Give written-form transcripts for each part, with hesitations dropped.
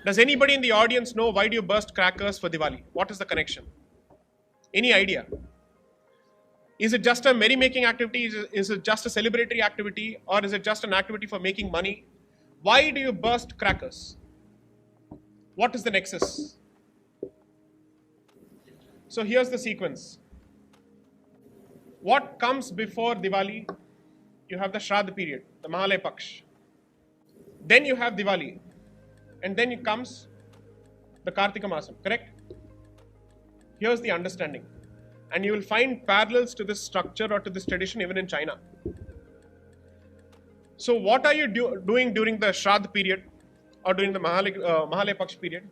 Does anybody in the audience know why do you burst crackers for Diwali? What is the connection? Any idea? Is it just a merry-making activity? Is it just a celebratory activity? Or is it just an activity for making money? Why do you burst crackers? What is the nexus? So here's the sequence. What comes before Diwali? You have the Shraddha period, the Mahalaya Paksh. Then you have Diwali. And then it comes the Kartika Masam, correct? Here's the understanding. And you will find parallels to this structure or to this tradition even in China. So what are you doing during the Shraddha period or during the Mahalaya Paksh period?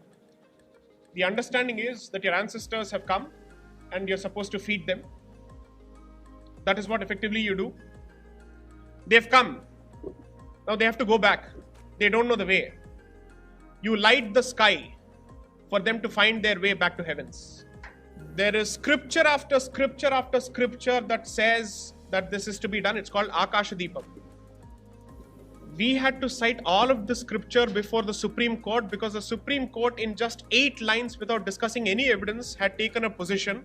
The understanding is that your ancestors have come and you're supposed to feed them. That is what effectively you do. They've come. Now they have to go back. They don't know the way. You light the sky for them to find their way back to heavens. There is scripture after scripture after scripture that says that this is to be done. It's called Akashadeepam. We had to cite all of the scripture before the Supreme Court because the Supreme Court, in just 8 lines without discussing any evidence, had taken a position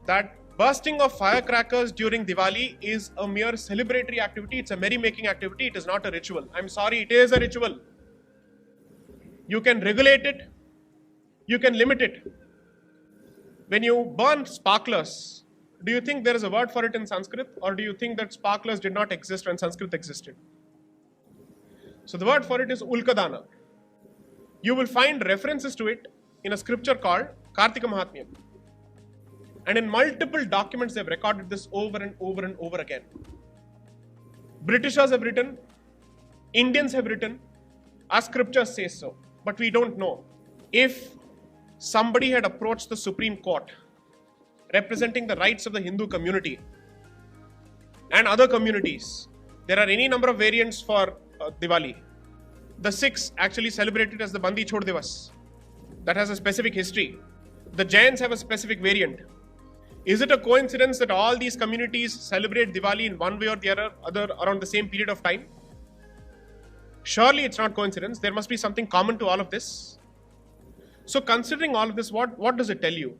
that bursting of firecrackers during Diwali is a mere celebratory activity. It's a merry-making activity. It is not a ritual. I'm sorry, it is a ritual. You can regulate it. You can limit it. When you burn sparklers, do you think there is a word for it in Sanskrit, or do you think that sparklers did not exist when Sanskrit existed? So the word for it is Ulkadana. You will find references to it in a scripture called Kartika Mahatmyam. And in multiple documents they have recorded this over and over and over again. Britishers have written, Indians have written, our scriptures say so. But we don't know. If somebody had approached the Supreme Court representing the rights of the Hindu community and other communities, there are any number of variants for Diwali. The Sikhs actually celebrate it as the Bandi Chhod Divas. That has a specific history. The Jains have a specific variant. Is it a coincidence that all these communities celebrate Diwali in one way or the other around the same period of time? Surely it's not coincidence. There must be something common to all of this. So considering all of this, what does it tell you?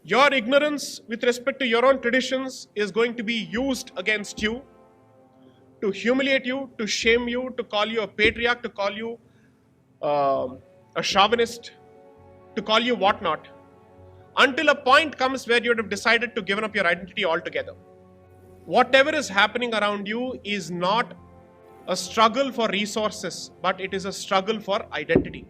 Your ignorance with respect to your own traditions is going to be used against you to humiliate you, to shame you, to call you a patriarch, to call you a chauvinist, to call you whatnot, until a point comes where you would have decided to give up your identity altogether. Whatever is happening around you is not a struggle for resources, but it is a struggle for identity.